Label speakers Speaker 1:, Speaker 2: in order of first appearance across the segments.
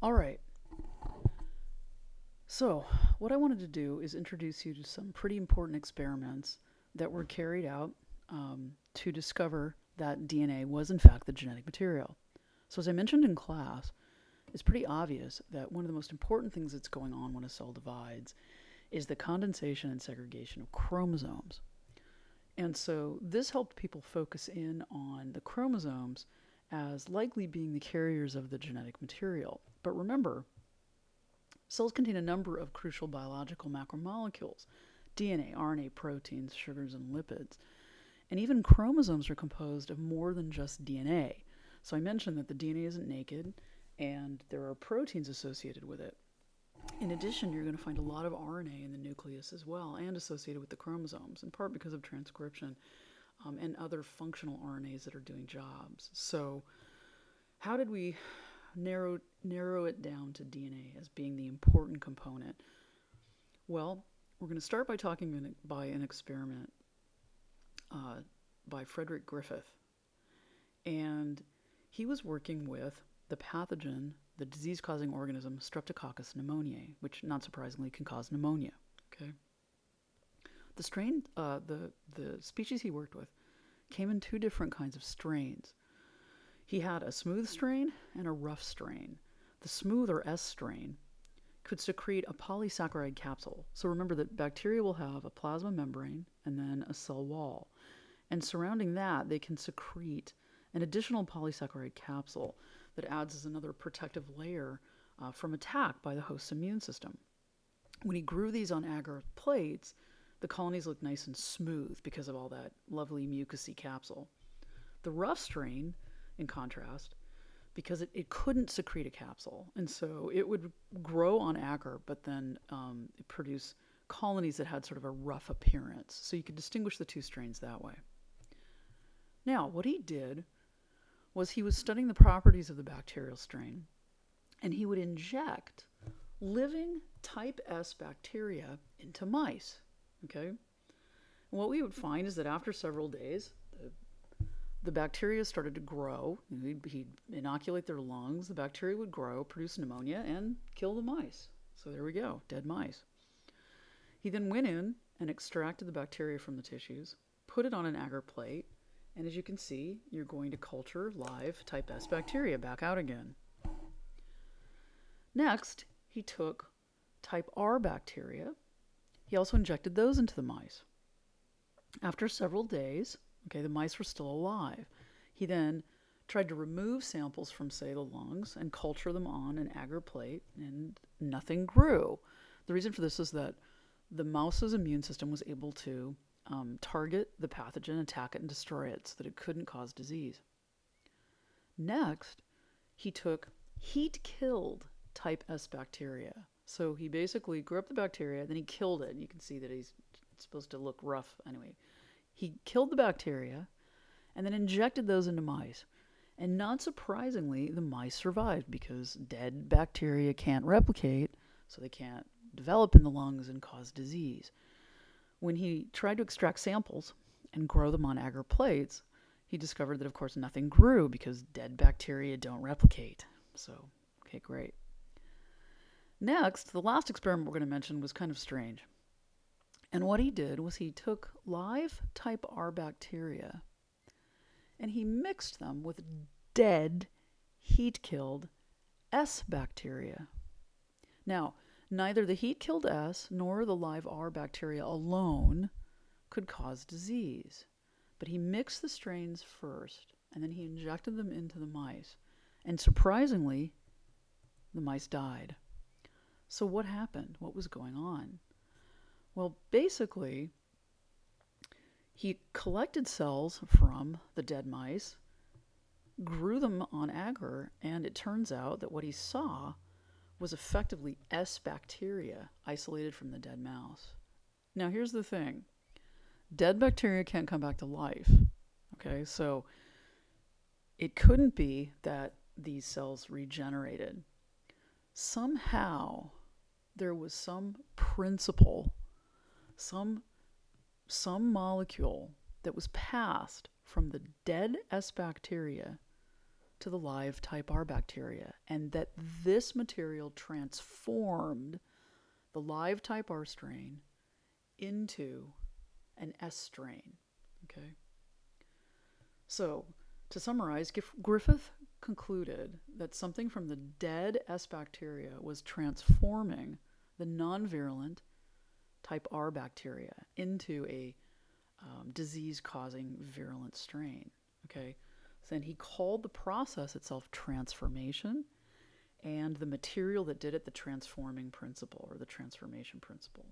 Speaker 1: All right. So, what I wanted to do is introduce you to some pretty important experiments that were carried out to discover that DNA was, in fact, the genetic material. So, as I mentioned in class, it's pretty obvious that one of the most important things that's going on when a cell divides is the condensation and segregation of chromosomes. And so, this helped people focus in on the chromosomes as likely being the carriers of the genetic material. But remember, cells contain a number of crucial biological macromolecules: DNA, RNA, proteins, sugars, and lipids. And even chromosomes are composed of more than just DNA. So I mentioned that the DNA isn't naked and there are proteins associated with it. In addition, you're going to find a lot of RNA in the nucleus as well and associated with the chromosomes, in part because of transcription and other functional RNAs that are doing jobs. So, how did we narrow it down to DNA as being the important component? Well, we're going to start by talking by an experiment uh, by Frederick Griffith. And he was working with the pathogen, the disease causing organism Streptococcus pneumoniae, which not surprisingly can cause pneumonia. Okay. The strain, the species he worked with came in two different kinds of strains. He had a smooth strain and a rough strain. The smooth or S strain could secrete a polysaccharide capsule. So remember that bacteria will have a plasma membrane and then a cell wall. And surrounding that, they can secrete an additional polysaccharide capsule that adds as another protective layer from attack by the host's immune system. When he grew these on agar plates, the colonies looked nice and smooth because of all that lovely mucousy capsule. The rough strain, in contrast, because it couldn't secrete a capsule, and so it would grow on agar, but then it produce colonies that had sort of a rough appearance. So you could distinguish the two strains that way. Now, what he did was he was studying the properties of the bacterial strain, and he would inject living type S bacteria into mice. Okay? And what we would find is that after several days, the bacteria started to grow. He'd inoculate their lungs, the bacteria would grow, produce pneumonia, and kill the mice. So there we go, dead mice. He then went in and extracted the bacteria from the tissues, put it on an agar plate, and as you can see, you're going to culture live type S bacteria back out again. Next, he took type R bacteria. He also injected those into the mice. After several days, okay, the mice were still alive. He then tried to remove samples from, say, the lungs and culture them on an agar plate, and nothing grew. The reason for this is that the mouse's immune system was able to target the pathogen, attack it, and destroy it so that it couldn't cause disease. Next, he took heat-killed type S bacteria. So he basically grew up the bacteria, then he killed it. And you can see that he's supposed to look rough anyway. He killed the bacteria and then injected those into mice. And not surprisingly, the mice survived because dead bacteria can't replicate, so they can't develop in the lungs and cause disease. When he tried to extract samples and grow them on agar plates, he discovered that, of course, nothing grew because dead bacteria don't replicate. So, okay, great. Next, the last experiment we're going to mention was kind of strange. And what he did was he took live type R bacteria and he mixed them with dead, heat-killed S bacteria. Now, neither the heat-killed S nor the live R bacteria alone could cause disease. But he mixed the strains first, and then he injected them into the mice. And surprisingly, the mice died. So what happened? What was going on? Well, basically, he collected cells from the dead mice, grew them on agar, and it turns out that what he saw was effectively S bacteria isolated from the dead mouse. Now, here's the thing. Dead bacteria can't come back to life. Okay, so it couldn't be that these cells regenerated. Somehow, there was some principle, some molecule that was passed from the dead S bacteria to the live type R bacteria, and that this material transformed the live type R strain into an S strain. Okay. So, to summarize, Griffith concluded that something from the dead S bacteria was transforming the non-virulent type R bacteria into a disease-causing virulent strain. Okay, so then he called the process itself transformation, and the material that did it the transforming principle, or the transformation principle.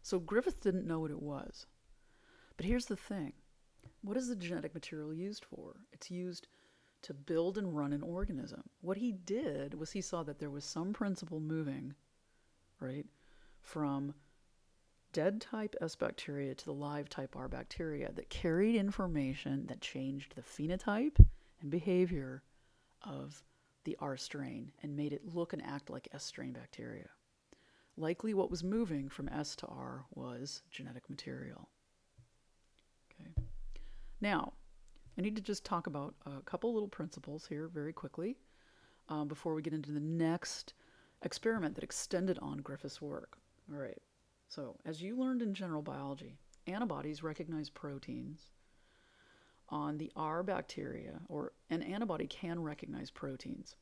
Speaker 1: So Griffith didn't know what it was. But here's the thing. What is the genetic material used for? It's used to build and run an organism. What he did was he saw that there was some principle moving, right, from dead type S bacteria to the live type R bacteria that carried information that changed the phenotype and behavior of the R strain and made it look and act like S strain bacteria. Likely what was moving from S to R was genetic material. Okay. Now, I need to just talk about a couple little principles here very quickly before we get into the next experiment that extended on Griffith's work. All right. So, as you learned in general biology, antibodies recognize proteins on the R bacteria, or an antibody can recognize proteins.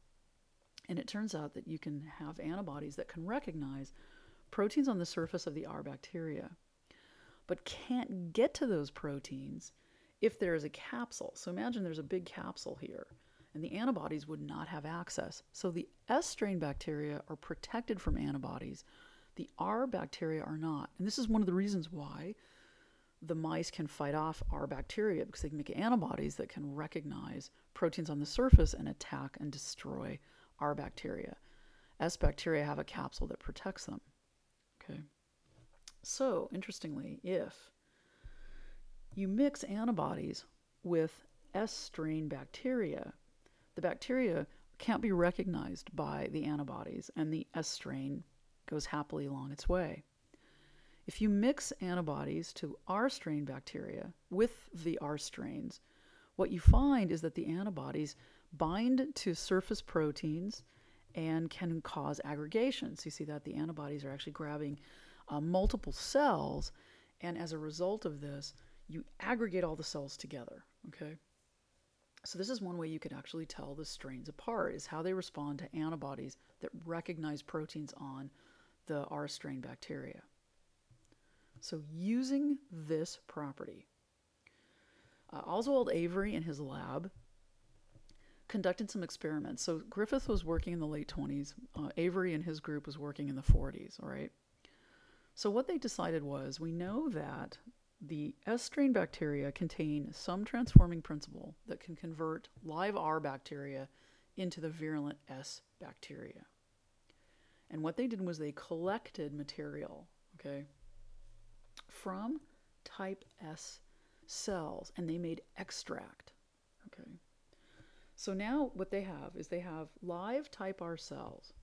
Speaker 1: And it turns out that you can have antibodies that can recognize proteins on the surface of the R bacteria, but can't get to those proteins if there is a capsule. So imagine there's a big capsule here, and the antibodies would not have access. So the S strain bacteria are protected from antibodies. The R bacteria are not. And this is one of the reasons why the mice can fight off R bacteria, because they can make antibodies that can recognize proteins on the surface and attack and destroy R bacteria. S bacteria have a capsule that protects them. Okay. So, interestingly, if you mix antibodies with S strain bacteria, the bacteria can't be recognized by the antibodies, and the S strain goes happily along its way. If you mix antibodies to R strain bacteria with the R strains, what you find is that the antibodies bind to surface proteins and can cause aggregation. So you see that the antibodies are actually grabbing multiple cells, and as a result of this, you aggregate all the cells together. Okay. So this is one way you can actually tell the strains apart, is how they respond to antibodies that recognize proteins on the R strain bacteria. So using this property, Oswald Avery in his lab conducted some experiments. So Griffith was working in the late 20s. Avery and his group was working in the 40s, all right? So what they decided was, we know that the S strain bacteria contain some transforming principle that can convert live R bacteria into the virulent S bacteria. And what they did was they collected material, okay, from type S cells, and they made extract. Okay. So now what they have is they have live type R cells.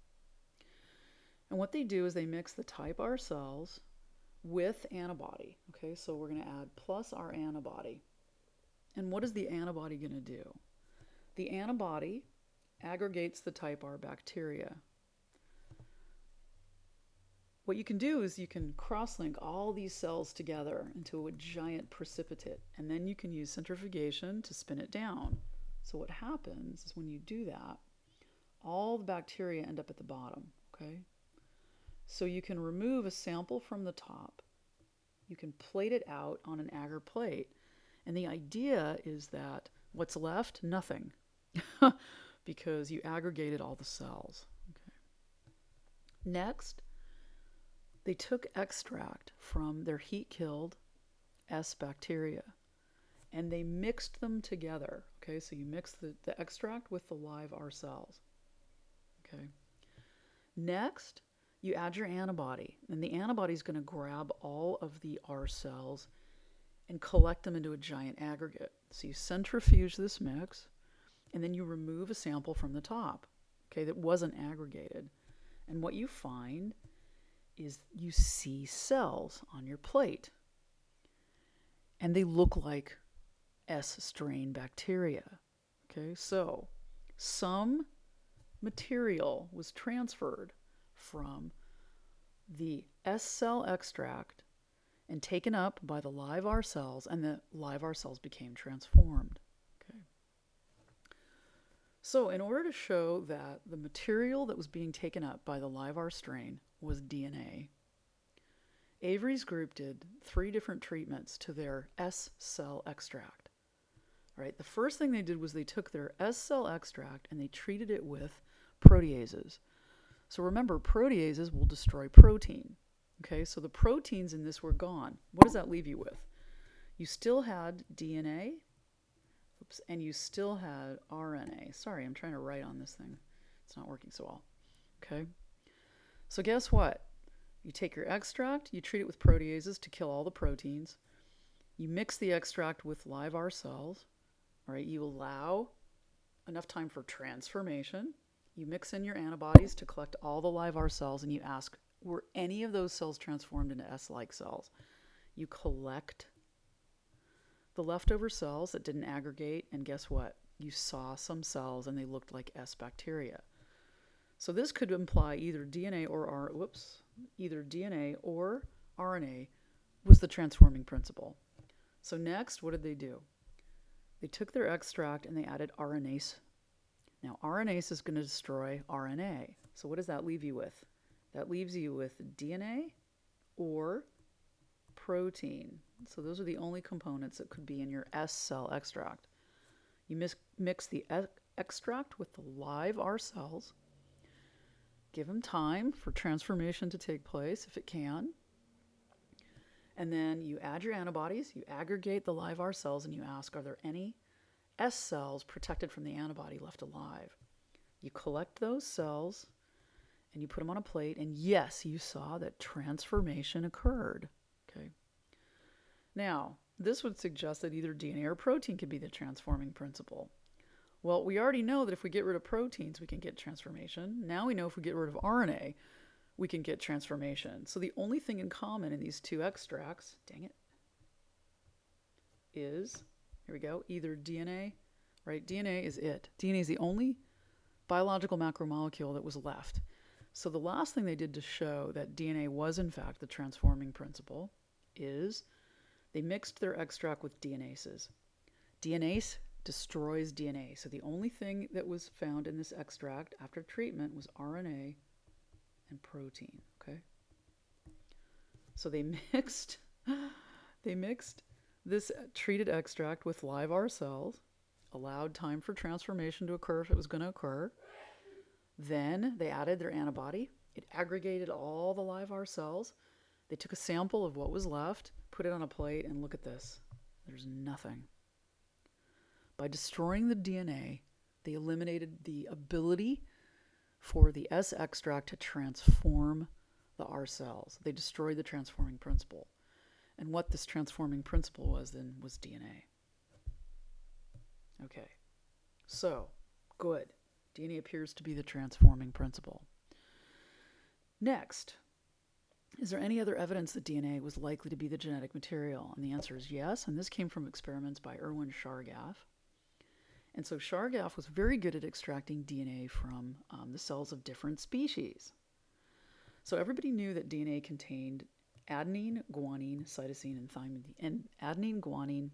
Speaker 1: And what they do is they mix the type R cells with antibody. Okay, so we're going to add plus our antibody. And what is the antibody going to do? The antibody aggregates the type R bacteria. What you can do is you can cross-link all these cells together into a giant precipitate, and then you can use centrifugation to spin it down. So what happens is when you do that, all the bacteria end up at the bottom, okay? So you can remove a sample from the top. You can plate it out on an agar plate. And the idea is that what's left? Nothing. Because you aggregated all the cells. Okay. Next, they took extract from their heat-killed S bacteria, and they mixed them together. Okay, so you mix the extract with the live R cells. Okay. Next, you add your antibody, and the antibody is going to grab all of the R cells and collect them into a giant aggregate. So you centrifuge this mix, and then you remove a sample from the top, okay, that wasn't aggregated. And what you find is you see cells on your plate, and they look like S strain bacteria. Okay, so some material was transferred from the S cell extract and taken up by the live R cells, and the live R cells became transformed. Okay. So, in order to show that the material that was being taken up by the live R strain was DNA, Avery's group did 3 different treatments to their S cell extract. All right, the first thing they did was they took their S cell extract and they treated it with proteases. So remember, proteases will destroy protein. Okay, so the proteins in this were gone. What does that leave you with? You still had DNA, and you still had RNA. Sorry, I'm trying to write on this thing. It's not working so well. Okay, so guess what? You take your extract, you treat it with proteases to kill all the proteins. You mix the extract with live R cells. All right, you allow enough time for transformation. You mix in your antibodies to collect all the live R cells, and you ask, were any of those cells transformed into S-like cells? You collect the leftover cells that didn't aggregate, and guess what? You saw some cells and they looked like S bacteria. So this could imply either DNA or RNA was the transforming principle. So next, what did they do? They took their extract and they added RNase. Now, RNase is going to destroy RNA. So what does that leave you with? That leaves you with DNA or protein. So those are the only components that could be in your S cell extract. You mix the extract with the live R cells. Give them time for transformation to take place if it can. And then you add your antibodies, you aggregate the live R cells, and you ask, are there any S cells protected from the antibody left alive? You collect those cells and you put them on a plate, and yes, you saw that transformation occurred. Okay. Now, this would suggest that either DNA or protein could be the transforming principle. Well, we already know that if we get rid of proteins, we can get transformation. Now we know if we get rid of RNA, we can get transformation. So the only thing in common in these 2 extracts, dang it, is, here we go, either DNA, right? DNA is it. DNA is the only biological macromolecule that was left. So the last thing they did to show that DNA was in fact the transforming principle is they mixed their extract with DNases. DNase destroys DNA. So the only thing that was found in this extract after treatment was RNA and protein, okay? So they mixed this treated extract with live R cells, allowed time for transformation to occur if it was going to occur. Then they added their antibody. It aggregated all the live R cells. They took a sample of what was left, put it on a plate, and look at this. There's nothing. By destroying the DNA, they eliminated the ability for the S extract to transform the R cells. They destroyed the transforming principle. And what this transforming principle was then was DNA. Okay, so good. DNA appears to be the transforming principle. Next, is there any other evidence that DNA was likely to be the genetic material? And the answer is yes, and this came from experiments by Erwin Chargaff. And so Chargaff was very good at extracting DNA from the cells of different species. So everybody knew that DNA contained adenine, guanine, cytosine, and thymine, and adenine, guanine,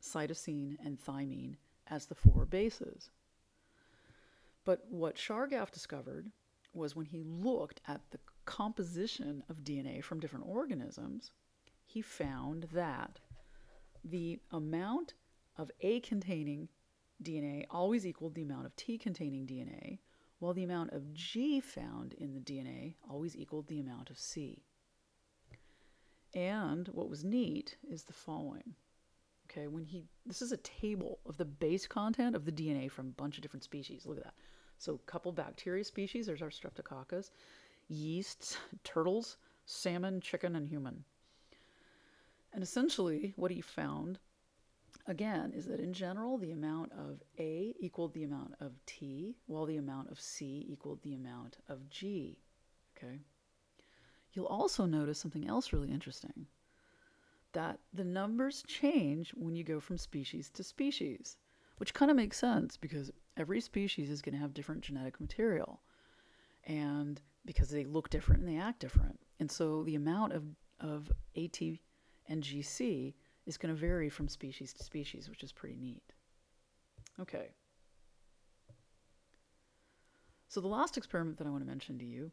Speaker 1: cytosine, and thymine as the 4 bases. But what Chargaff discovered was when he looked at the composition of DNA from different organisms, he found that the amount of A-containing DNA always equaled the amount of T-containing DNA, while the amount of G found in the DNA always equaled the amount of C. And what was neat is the following. Okay, this is a table of the base content of the DNA from a bunch of different species. Look at that. So a couple bacteria species, there's our Streptococcus, yeasts, turtles, salmon, chicken, and human. And essentially what he found, again, is that in general, the amount of A equaled the amount of T, while the amount of C equaled the amount of G. Okay. You'll also notice something else really interesting, that the numbers change when you go from species to species. which kind of makes sense because every species is going to have different genetic material, and because they look different and they act different. And so the amount of AT and GC is going to vary from species to species, which is pretty neat. Okay. So the last experiment that I want to mention to you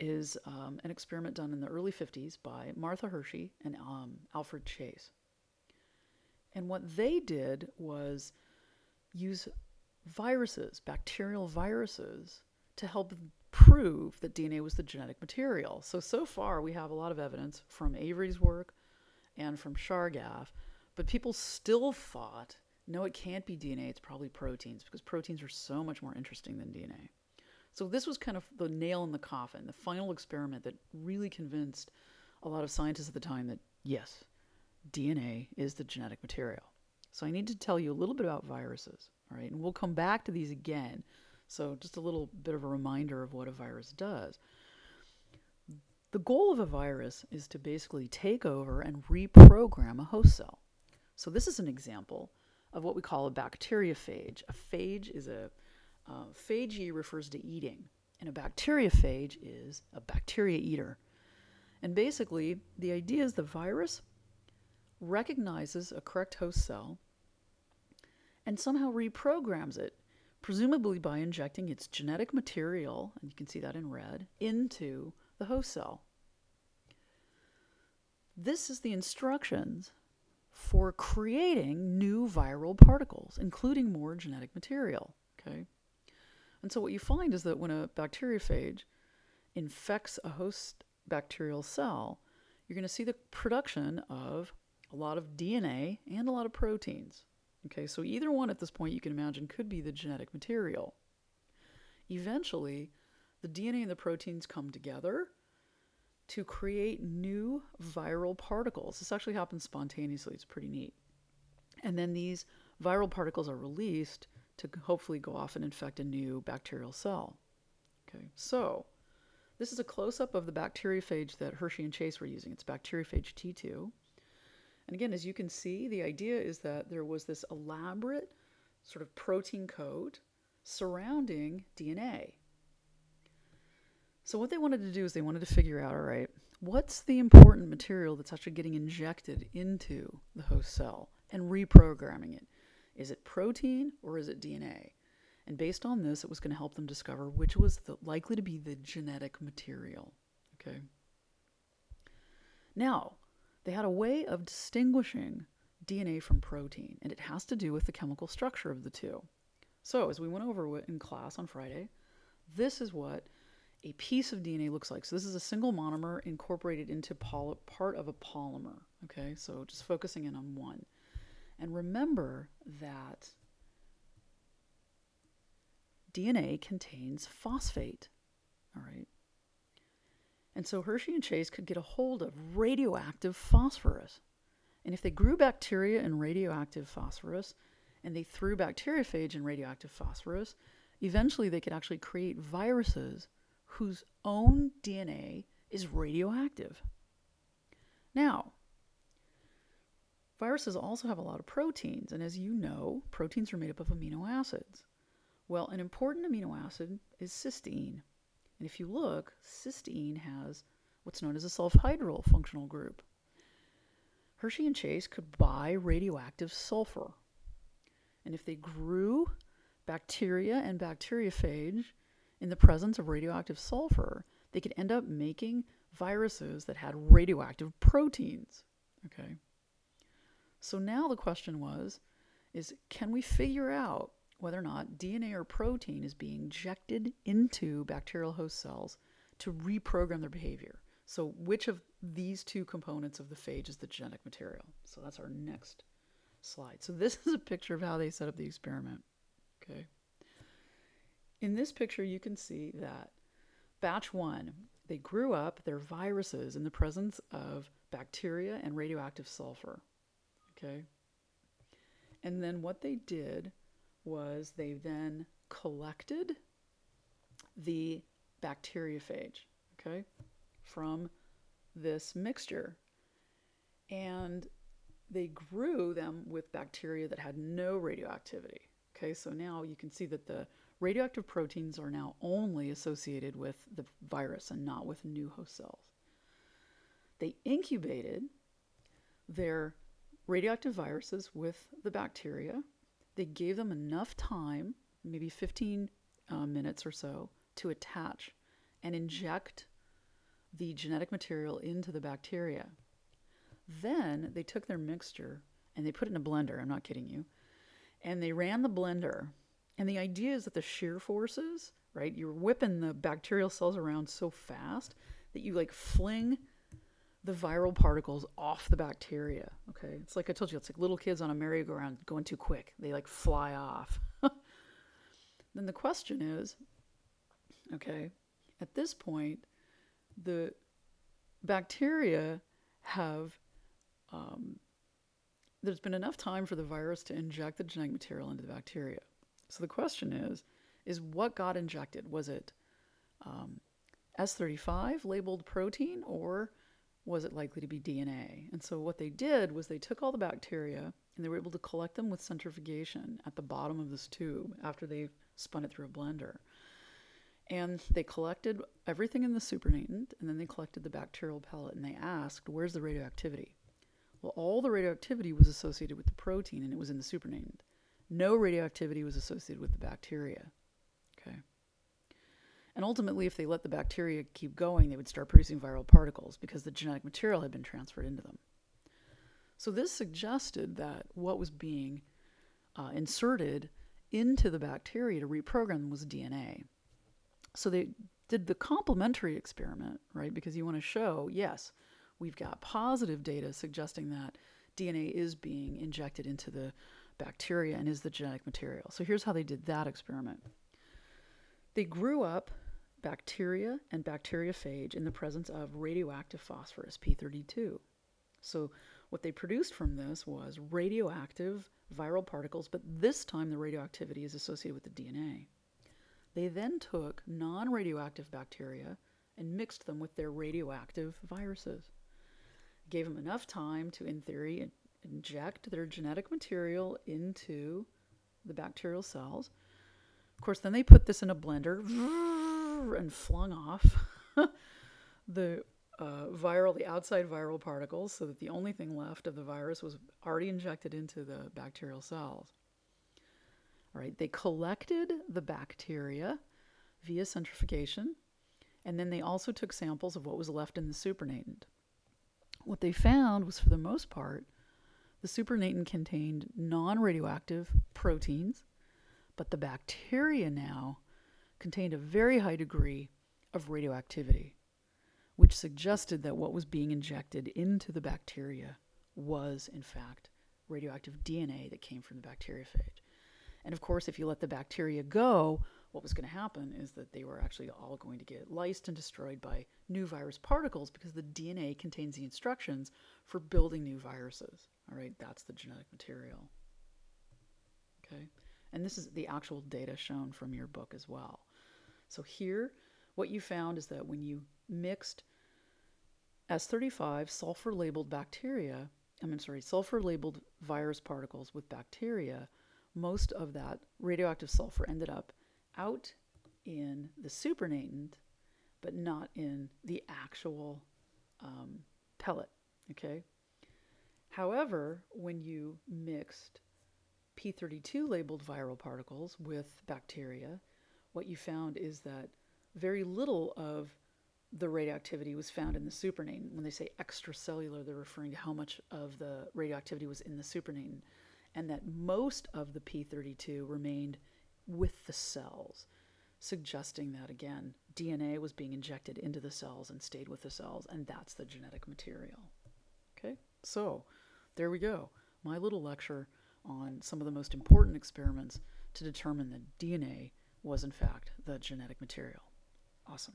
Speaker 1: is an experiment done in the early 50s by Martha Hershey and Alfred Chase. And what they did was use viruses, bacterial viruses, to help prove that DNA was the genetic material. So far we have a lot of evidence from Avery's work and from Chargaff, but people still thought, no, it can't be DNA, it's probably proteins, because proteins are so much more interesting than DNA. So this was kind of the nail in the coffin, the final experiment that really convinced a lot of scientists at the time that, yes, DNA is the genetic material. So I need to tell you a little bit about viruses, all right? And we'll come back to these again. So just a little bit of a reminder of what a virus does. The goal of a virus is to basically take over and reprogram a host cell. So this is an example of what we call a bacteriophage. A phage is phagy refers to eating, and a bacteriophage is a bacteria eater. And basically, the idea is the virus recognizes a correct host cell and somehow reprograms it, presumably by injecting its genetic material, and you can see that in red, into the host cell. This is the instructions for creating new viral particles, including more genetic material. Okay? And so what you find is that when a bacteriophage infects a host bacterial cell, you're going to see the production of a lot of DNA and a lot of proteins. Okay, so either one at this point you can imagine could be the genetic material. Eventually, the DNA and the proteins come together to create new viral particles. This actually happens spontaneously. It's pretty neat. And then these viral particles are released to hopefully go off and infect a new bacterial cell. Okay, so this is a close-up of the bacteriophage that Hershey and Chase were using. It's bacteriophage T2. And again, as you can see, the idea is that there was this elaborate sort of protein coat surrounding DNA. So what they wanted to do is they wanted to figure out, all right, what's the important material that's actually getting injected into the host cell and reprogramming it? Is it protein or is it DNA? And based on this, it was going to help them discover which was likely to be the genetic material. Okay. Now, they had a way of distinguishing DNA from protein, and it has to do with the chemical structure of the two. So, as we went over in class on Friday, this is what a piece of DNA looks like. So this is a single monomer incorporated into part of a polymer. Okay, so just focusing in on one. And remember that DNA contains phosphate. All right. And so Hershey and Chase could get a hold of radioactive phosphorus. And if they grew bacteria in radioactive phosphorus, and they threw bacteriophage in radioactive phosphorus, eventually they could actually create viruses whose own DNA is radioactive. Now, viruses also have a lot of proteins, and as you know, proteins are made up of amino acids. Well, an important amino acid is cysteine. And if you look, cysteine has what's known as a sulfhydryl functional group. Hershey and Chase could buy radioactive sulfur. And if they grew bacteria and bacteriophage in the presence of radioactive sulfur, they could end up making viruses that had radioactive proteins. Okay. So now the question is can we figure out whether or not DNA or protein is being injected into bacterial host cells to reprogram their behavior? So which of these two components of the phage is the genetic material? So that's our next slide. So this is a picture of how they set up the experiment. Okay. In this picture, you can see that batch one, they grew up their viruses in the presence of bacteria and radioactive sulfur. Okay. And then what they did was they then collected the bacteriophage, okay, from this mixture. And they grew them with bacteria that had no radioactivity. Okay, so now you can see that the radioactive proteins are now only associated with the virus and not with new host cells. They incubated their radioactive viruses with the bacteria. They gave them enough time, maybe 15 minutes or so, to attach and inject the genetic material into the bacteria. Then they took their mixture and they put it in a blender. I'm not kidding you. And they ran the blender. And the idea is that the shear forces, right? You're whipping the bacterial cells around so fast that you like fling the viral particles off the bacteria. Okay. It's like I told you, it's like little kids on a merry-go-round going too quick. They like fly off. Then the question is, okay, at this point, the bacteria have there's been enough time for the virus to inject the genetic material into the bacteria. So the question is what got injected? Was it S35 labeled protein, or was it likely to be DNA? And so what they did was they took all the bacteria and they were able to collect them with centrifugation at the bottom of this tube after they spun it through a blender. And they collected everything in the supernatant, and then they collected the bacterial pellet, and they asked, where's the radioactivity? Well, all the radioactivity was associated with the protein, and it was in the supernatant. No radioactivity was associated with the bacteria. Okay. And ultimately, if they let the bacteria keep going, they would start producing viral particles because the genetic material had been transferred into them. So this suggested that what was being inserted into the bacteria to reprogram them was DNA. So they did the complementary experiment, right? Because you want to show, yes, we've got positive data suggesting that DNA is being injected into the bacteria and is the genetic material. So here's how they did that experiment. They grew up bacteria and bacteriophage in the presence of radioactive phosphorus, P32. So what they produced from this was radioactive viral particles, but this time the radioactivity is associated with the DNA. They then took non-radioactive bacteria and mixed them with their radioactive viruses. Gave them enough time to, in theory, inject their genetic material into the bacterial cells. Of course, then they put this in a blender and flung off the outside viral particles so that the only thing left of the virus was already injected into the bacterial cells. All right, they collected the bacteria via centrifugation, and then they also took samples of what was left in the supernatant. What they found was, for the most part, the supernatant contained non-radioactive proteins, but the bacteria now contained a very high degree of radioactivity, which suggested that what was being injected into the bacteria was, in fact, radioactive DNA that came from the bacteriophage. And of course, if you let the bacteria go, what was going to happen is that they were actually all going to get lysed and destroyed by new virus particles because the DNA contains the instructions for building new viruses. All right, that's the genetic material. Okay, and this is the actual data shown from your book as well. So here, what you found is that when you mixed S35 sulfur-labeled sulfur-labeled virus particles with bacteria, most of that radioactive sulfur ended up out in the supernatant, but not in the actual pellet, okay? However, when you mixed P32 labeled viral particles with bacteria, what you found is that very little of the radioactivity was found in the supernatant. When they say extracellular, they're referring to how much of the radioactivity was in the supernatant, and that most of the P32 remained with the cells, suggesting that, again, DNA was being injected into the cells and stayed with the cells, and that's the genetic material. Okay, so there we go. My little lecture on some of the most important experiments to determine that DNA was, in fact, the genetic material. Awesome.